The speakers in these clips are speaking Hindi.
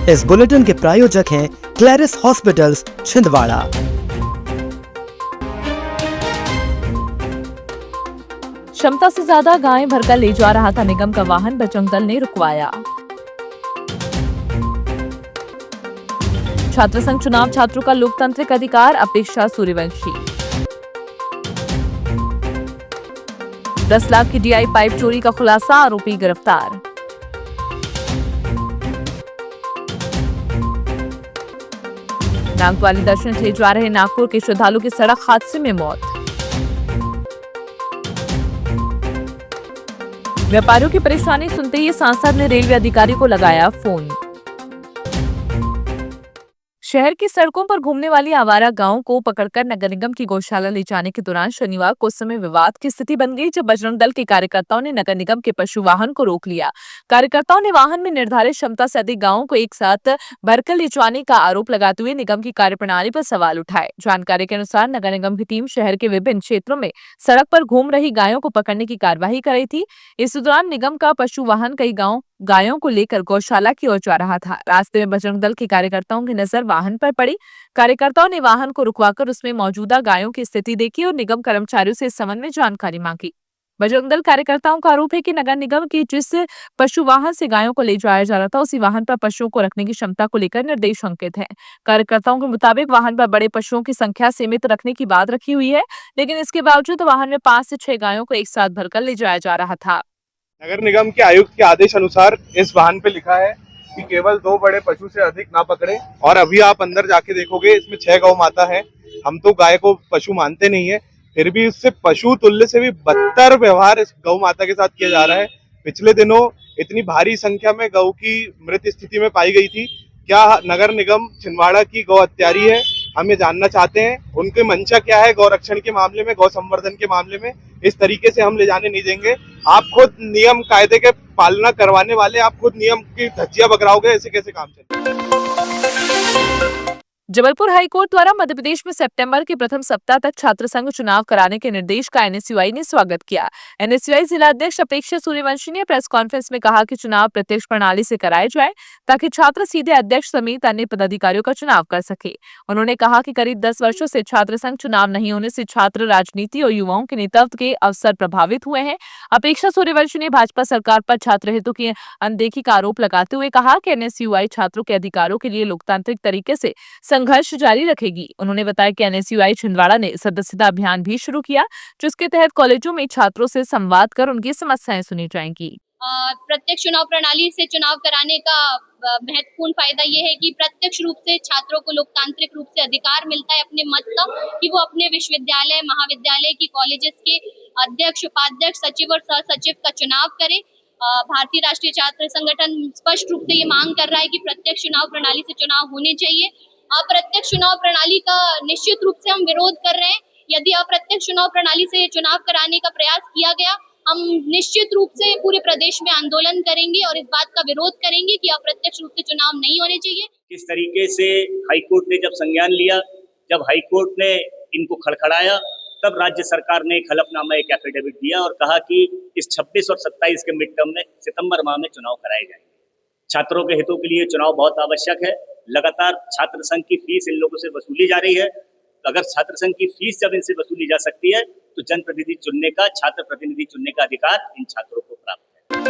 इस बुलेटिन के प्रायोजक हैं क्लैरिस हॉस्पिटल्स छिंदवाड़ा। क्षमता से ज्यादा गायें भरकर ले जा रहा था निगम का वाहन, बजरंग दल ने रुकवाया। छात्र संघ चुनाव छात्रों का लोकतांत्रिक अधिकार, अपेक्षा सूर्यवंशी। 10 लाख की डीआई पाइप चोरी का खुलासा, आरोपी गिरफ्तार। नागवाली दर्शन ले जा रहे नागपुर के श्रद्धालु की सड़क हादसे में मौत। व्यापारियों की परेशानी सुनते ही सांसद ने रेलवे अधिकारी को लगाया फोन। शहर की सड़कों पर घूमने वाली आवारा गायों को पकड़कर नगर निगम की गौशाला ले जाने के दौरान शनिवार को उस समय विवाद की स्थिति बन गई, जब बजरंग दल के कार्यकर्ताओं ने नगर निगम के पशु वाहन को रोक लिया। कार्यकर्ताओं ने वाहन में निर्धारित क्षमता से अधिक गायों को एक साथ भरकर ले जाने का आरोप लगाते हुए निगम की कार्यप्रणाली पर सवाल उठाए। जानकारी के अनुसार नगर निगम की टीम शहर के विभिन्न क्षेत्रों में सड़क पर घूम रही गायों को पकड़ने की कार्यवाही कर रही थी। इस दौरान निगम का पशु वाहन कई गायों को लेकर गौशाला की ओर जा रहा था। रास्ते में बजरंग दल के कार्यकर्ताओं की नजर वाहन पर पड़ी। कार्यकर्ताओं ने वाहन को रुकवाकर उसमें मौजूदा गायों की स्थिति देखी और निगम कर्मचारियों से इस संबंध में जानकारी मांगी। बजरंग दल कार्यकर्ताओं का आरोप है कि नगर निगम की जिस पशु वाहन से गायों को ले जाया जा रहा था, उसी वाहन पर पशुओं को रखने की क्षमता को लेकर निर्देश अंकित है। कार्यकर्ताओं के मुताबिक वाहन पर बड़े पशुओं की संख्या सीमित रखने की बात रखी हुई है, लेकिन इसके बावजूद वाहन में 5 से 6 गायों को एक साथ भरकर ले जाया जा रहा था। नगर निगम के आयुक्त के आदेश अनुसार इस वाहन पे लिखा है कि केवल 2 बड़े पशु से अधिक ना पकड़े। और अभी आप अंदर जाके देखोगे इसमें 6 गौ माता है। हम तो गाय को पशु मानते नहीं है, फिर भी उससे पशु तुल्य से भी बदतर व्यवहार इस गौ माता के साथ किया जा रहा है। पिछले दिनों इतनी भारी संख्या में गौ की मृत स्थिति में पाई गई थी। क्या नगर निगम छिंदवाड़ा की गौ हत्यारी है? हम ये जानना चाहते हैं उनकी मंशा क्या है गौ रक्षण के मामले में, गौ संवर्धन के मामले में। इस तरीके से हम ले जाने नहीं देंगे। आप खुद नियम कायदे के पालना करवाने वाले, आप खुद नियम की धज्जियां बगराओगे, ऐसे कैसे काम चलेगा? जबलपुर हाईकोर्ट द्वारा मध्य प्रदेश में सितंबर के प्रथम सप्ताह तक छात्र संघ चुनाव कराने के निर्देश का एनएसयूआई ने स्वागत किया। एनएसयूआई जिला अध्यक्ष अपेक्षा सूर्यवंशी ने प्रेस कॉन्फ्रेंस में कहा कि चुनाव प्रत्यक्ष प्रणाली से कराए जाए ताकि छात्र सीधे अध्यक्ष समेत अन्य पदाधिकारियों का चुनाव कर सके। उन्होंने कहा कि करीब 10 वर्षों से छात्र संघ चुनाव नहीं होने से छात्र राजनीति और युवाओं के नेतृत्व के अवसर प्रभावित हुए हैं। अपेक्षा सूर्यवंशी ने भाजपा सरकार पर छात्र हितों की अनदेखी का आरोप लगाते हुए कहा कि एनएसयूआई छात्रों के अधिकारों के लिए लोकतांत्रिक तरीके से संघर्ष जारी रखेगी। उन्होंने बताया कि एनएसयूआई छिंदवाड़ा ने सदस्यता अभियान भी शुरू किया, जिसके तहत कॉलेजों में छात्रों से संवाद कर उनकी समस्याएं सुनी जाएंगी। प्रत्यक्ष चुनाव प्रणाली से चुनाव कराने का महत्वपूर्ण फायदा ये है कि प्रत्यक्ष रूप से छात्रों को लोकतांत्रिक रूप से अधिकार मिलता है अपने मत का, कि वो अपने विश्वविद्यालय, महाविद्यालय की कॉलेजेस के अध्यक्ष, उपाध्यक्ष, सचिव और सह सचिव का चुनाव करें। भारतीय राष्ट्रीय छात्र संगठन स्पष्ट रूप से ये मांग कर रहा है कि प्रत्यक्ष चुनाव प्रणाली से चुनाव होने चाहिए। अप्रत्यक्ष चुनाव प्रणाली का निश्चित रूप से हम विरोध कर रहे हैं। यदि अप्रत्यक्ष चुनाव प्रणाली से चुनाव कराने का प्रयास किया गया, हम निश्चित रूप से पूरे प्रदेश में आंदोलन करेंगे और इस बात का विरोध करेंगे कि अप्रत्यक्ष रूप से चुनाव नहीं होने चाहिए। किस तरीके से हाईकोर्ट ने जब संज्ञान लिया, जब हाईकोर्ट ने इनको खड़खड़ाया, तब राज्य सरकार ने एक हलफनामा, एक एफिडेविट दिया और कहा कि इस 26 और 27 के मिड टर्म में सितंबर माह में चुनाव कराए जाएंगे। छात्रों के हितों के लिए चुनाव बहुत आवश्यक है। लगातार छात्र संघ की फीस इन लोगों से वसूली जा रही है। अगर छात्र संघ की फीस जब इनसे वसूली जा सकती है तो जनप्रतिनिधि चुनने का, छात्र प्रतिनिधि चुनने का अधिकार इन छात्रों को प्राप्त है।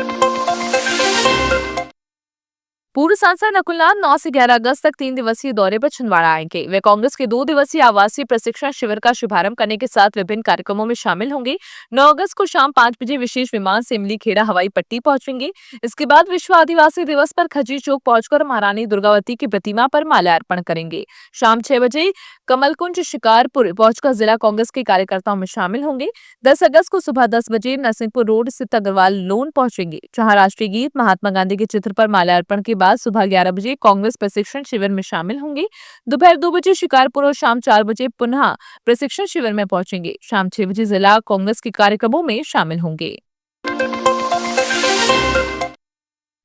पूर्व सांसद नकुल नाथ 9 से 11 अगस्त तक 3 दिवसीय दौरे पर छिंदवाड़ा आएंगे। वे कांग्रेस के 2 दिवसीय आवासीय प्रशिक्षण शिविर का शुभारंभ करने के साथ विभिन्न कार्यक्रमों में शामिल होंगे। 9 अगस्त को शाम 5 बजे विशेष विमान से इमली खेड़ा हवाई पट्टी पहुंचेंगे। इसके बाद विश्व आदिवासी दिवस पर खजी चौक पहुंचकर महारानी दुर्गावती की प्रतिमा पर माल्यार्पण करेंगे। शाम 6 बजे कमलकुंज शिकारपुर पहुंचकर जिला कांग्रेस के कार्यकर्ताओं में शामिल होंगे। 10 अगस्त को सुबह 10 बजे नरसिंहपुर रोड स्थित अग्रवाल लोन पहुंचेंगे, जहां राष्ट्रीय गीत, महात्मा गांधी के चित्र पर माल्यार्पण के बाद सुबह 11 बजे कांग्रेस प्रशिक्षण शिविर में शामिल होंगे। दोपहर 2 बजे शिकारपुर और शाम 4 बजे पुनः प्रशिक्षण शिविर में पहुंचेंगे। शाम 6 बजे जिला कांग्रेस के कार्यक्रमों में शामिल होंगे।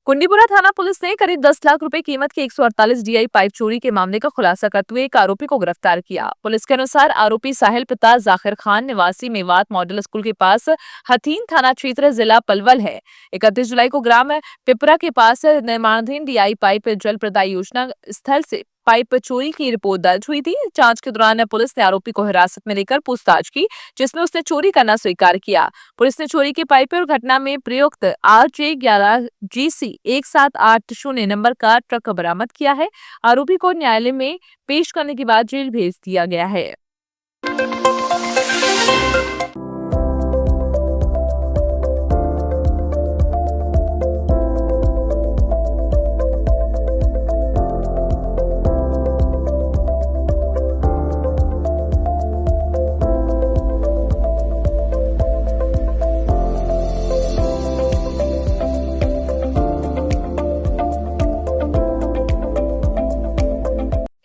कुंडीपुरा थाना पुलिस ने करीब 10 लाख रुपए कीमत की 148 डीआई पाइप चोरी के मामले का खुलासा करते हुए एक आरोपी को गिरफ्तार किया। पुलिस के अनुसार आरोपी साहिल पिता जाकिर खान निवासी मेवात मॉडल स्कूल के पास हथीन थाना क्षेत्र जिला पलवल है। 31 जुलाई को ग्राम पिपरा के पास निर्माणाधीन डीआई पाइप जल प्रदाय योजना स्थल से पाइप चोरी की रिपोर्ट दर्ज हुई थी। जांच के दौरान पुलिस ने आरोपी को हिरासत में लेकर पूछताछ की, जिसमें उसने चोरी करना स्वीकार किया। पुलिस ने चोरी की पाइप और घटना में प्रयुक्त RJ11 GC 1780 नंबर का ट्रक बरामद किया है। आरोपी को न्यायालय में पेश करने के बाद जेल भेज दिया गया है।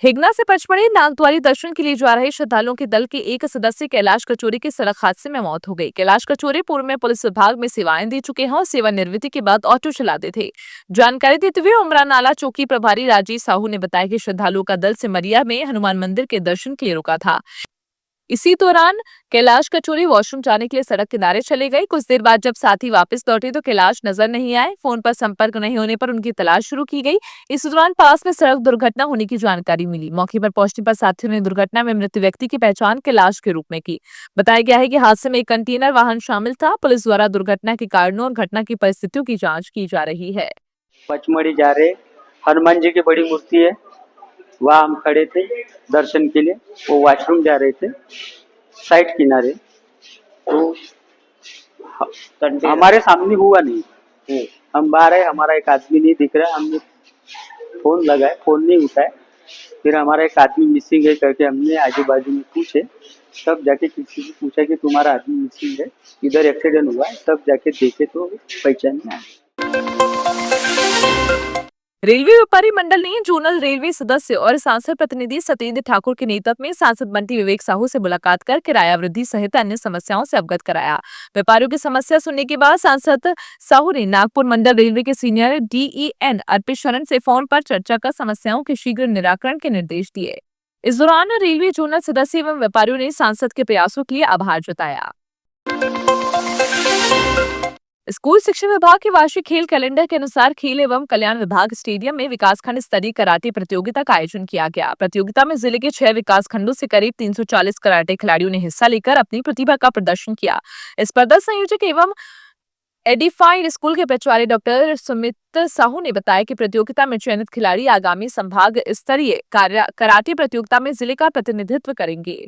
हिगना से पचमढ़ी नागद्वारी दर्शन के लिए जा रहे श्रद्धालुओं के दल के एक सदस्य कैलाश कचौरी की सड़क हादसे में मौत हो गई। कैलाश कचौरी पूर्व में पुलिस विभाग में सेवाएं दे चुके हैं और सेवानिवृत्ति के बाद ऑटो चलाते थे। जानकारी देते हुए उमरा नाला चौकी प्रभारी राजेश साहू ने बताया कि श्रद्धालुओं का दल सिमरिया में हनुमान मंदिर के दर्शन के लिए रुका था। इसी दौरान कैलाश कचौरी वॉशरूम जाने के लिए सड़क किनारे चले गए। कुछ देर बाद जब साथी वापस लौटे तो कैलाश नजर नहीं आए। फोन पर संपर्क नहीं होने पर उनकी तलाश शुरू की गई। इस दौरान पास में सड़क दुर्घटना होने की जानकारी मिली। मौके पर पहुंचने पर साथियों ने दुर्घटना में मृत व्यक्ति की पहचान कैलाश के रूप में की। बताया गया है कि हादसे में एक कंटेनर वाहन शामिल था। पुलिस द्वारा दुर्घटना के कारणों और घटना की परिस्थितियों की जाँच की जा रही है। पचमढ़ी जा रहे हनुमान जी की बड़ी मूर्ति है, वहाँ हम खड़े थे दर्शन के लिए। वो वॉशरूम जा रहे थे साइड किनारे, तो हमारे सामने हुआ नहीं। हम बाहर है, हमारा एक आदमी नहीं दिख रहा। हमने फोन लगाए, फोन नहीं उठाए। फिर हमारा एक आदमी मिसिंग है करके हमने आजू बाजू में पूछे, तब जाके किसी से पूछा कि तुम्हारा आदमी मिसिंग है, इधर एक्सीडेंट हुआ है। तब जाके देखे तो पहचान में आया। रेलवे व्यापारी मंडल ने जोनल रेलवे सदस्य और सांसद प्रतिनिधि सत्येंद्र ठाकुर के नेतृत्व में सांसद बंटी विवेक साहू से मुलाकात कर किराया वृद्धि सहित अन्य समस्याओं से अवगत कराया। व्यापारियों की समस्या सुनने के बाद सांसद साहू ने नागपुर मंडल रेलवे के सीनियर DEN अर्पित शरण से फोन पर चर्चा कर समस्याओं के शीघ्र निराकरण के निर्देश दिए। इस दौरान रेलवे जोनल सदस्य एवं व्यापारियों ने सांसद के प्रयासों के लिए आभार जताया। स्कूल शिक्षा विभाग के वार्षिक खेल कैलेंडर के अनुसार खेल एवं कल्याण विभाग स्टेडियम में विकासखंड स्तरीय कराटे प्रतियोगिता का आयोजन किया गया। प्रतियोगिता में जिले के 6 विकासखंडों से करीब 340 कराटे खिलाड़ियों ने हिस्सा लेकर अपनी प्रतिभा का प्रदर्शन किया। स्पर्धा संयोजक एवं एडिफाइड स्कूल के प्राचार्य डॉक्टर सुमित साहू ने बताया कि प्रतियोगिता में चयनित खिलाड़ी आगामी संभाग स्तरीय कराटे प्रतियोगिता में जिले का प्रतिनिधित्व करेंगे।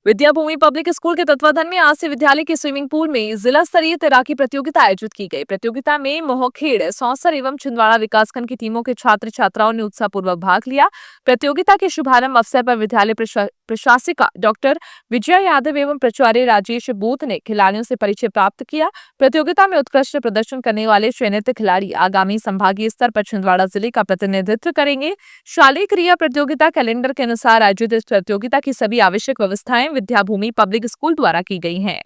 विद्याभूमि पब्लिक स्कूल के तत्वाधान में आज से विद्यालय के स्विमिंग पूल में जिला स्तरीय तैराकी प्रतियोगिता आयोजित की गई। प्रतियोगिता में मोहखेड़, सौंसर एवं छिंदवाड़ा विकासखंड की टीमों के छात्र छात्राओं ने उत्साहपूर्वक भाग लिया। प्रतियोगिता के शुभारंभ अवसर पर विद्यालय प्रशासिका डॉक्टर विजया यादव एवं प्राचार्य राजेश बूथ ने खिलाड़ियों से परिचय प्राप्त किया। प्रतियोगिता में उत्कृष्ट प्रदर्शन करने वाले चयनित खिलाड़ी आगामी संभागीय स्तर पर छिंदवाड़ा जिले का प्रतिनिधित्व करेंगे। शालेय क्रिया प्रतियोगिता कैलेंडर के अनुसार आयोजित इस प्रतियोगिता की सभी आवश्यक व्यवस्थाएं विद्याभूमि पब्लिक स्कूल द्वारा की गई हैं।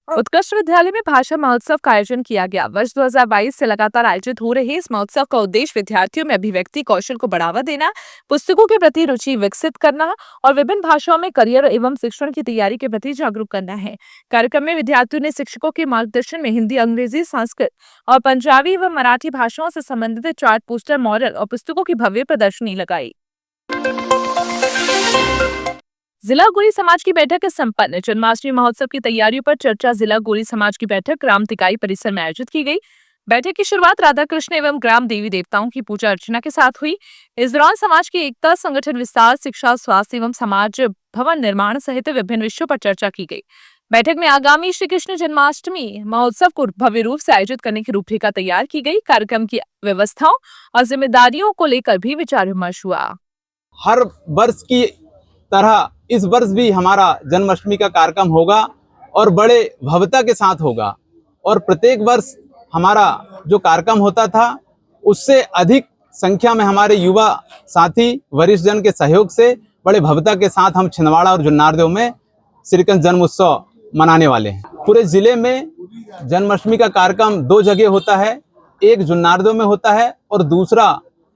उत्कृष्ट विद्यालय में भाषा महोत्सव का आयोजन किया गया। वर्ष 2022 से लगातार आयोजित हो रहे इस महोत्सव का उद्देश्य विद्यार्थियों में अभिव्यक्ति कौशल को बढ़ावा देना, पुस्तकों के प्रति रुचि विकसित करना और विभिन्न भाषाओं में करियर एवं शिक्षण की तैयारी के प्रति जागरूक करना है। कार्यक्रम में विद्यार्थियों ने शिक्षकों के मार्गदर्शन में हिंदी, अंग्रेजी, संस्कृत और पंजाबी एवं मराठी भाषाओं से संबंधित चार्ट, पोस्टर, मॉडल और पुस्तकों की भव्य प्रदर्शनी लगाई। जिला गोरी समाज की बैठक संपन्न। जन्माष्टमी महोत्सव की तैयारियों पर चर्चा जिला गोरी समाज की बैठक ग्राम तिकाई परिसर में आयोजित की गई। बैठक की शुरुआत राधा कृष्ण एवं ग्राम देवी देवताओं की पूजा अर्चना के साथ हुई। इस दौरान समाज की एकता, संगठन विस्तार, शिक्षा, स्वास्थ्य एवं समाज भवन निर्माण सहित विभिन्न विषयों पर चर्चा की गई। बैठक में आगामी श्री कृष्ण जन्माष्टमी महोत्सव को भव्य रूप से आयोजित करने की रूपरेखा तैयार की गई। कार्यक्रम की व्यवस्थाओं और जिम्मेदारियों को लेकर भी विचार विमर्श हुआ। हर वर्ष की तरह इस वर्ष भी हमारा जन्माष्टमी का कार्यक्रम होगा और बड़े भव्यता के साथ होगा। और प्रत्येक वर्ष हमारा जो कार्यक्रम होता था उससे अधिक संख्या में हमारे युवा साथी वरिष्ठ जन के सहयोग से बड़े भव्यता के साथ हम छिंदवाड़ा और जुन्नारदेव में श्री कृष्ण जन्म उत्सव मनाने वाले हैं। पूरे जिले में जन्माष्टमी का कार्यक्रम 2 जगह होता है, एक जुन्नारदेव में होता है और दूसरा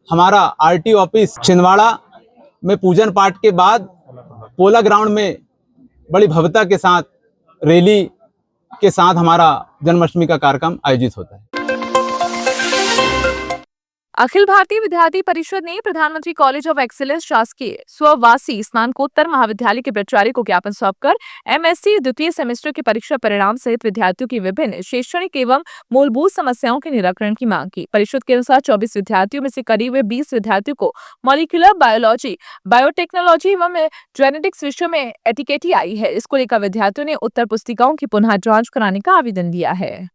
हमारा आरटी ऑफिस छिंदवाड़ा में पूजन पाठ के बाद पोला ग्राउंड में बड़ी भव्यता के साथ रैली के साथ हमारा जन्माष्टमी का कार्यक्रम आयोजित होता है। अखिल भारतीय विद्यार्थी परिषद ने प्रधानमंत्री कॉलेज ऑफ एक्सीलेंस शासकीय स्ववासी स्नातकोत्तर महाविद्यालय के प्राचार्य को ज्ञापन सौंपकर एमएससी द्वितीय सेमेस्टर की परीक्षा परिणाम सहित विद्यार्थियों की विभिन्न शैक्षणिक एवं मूलभूत समस्याओं के निराकरण की मांग की। परिषद के अनुसार 24 विद्यार्थियों में से करीब 20 विद्यार्थियों को मॉलिक्यूलर बायोलॉजी, बायोटेक्नोलॉजी एवं जेनेटिक्स विषयों में एटिकेटी आई है। इसको लेकर विद्यार्थियों ने उत्तर पुस्तिकाओं की पुनः जांच कराने का आवेदन दिया है।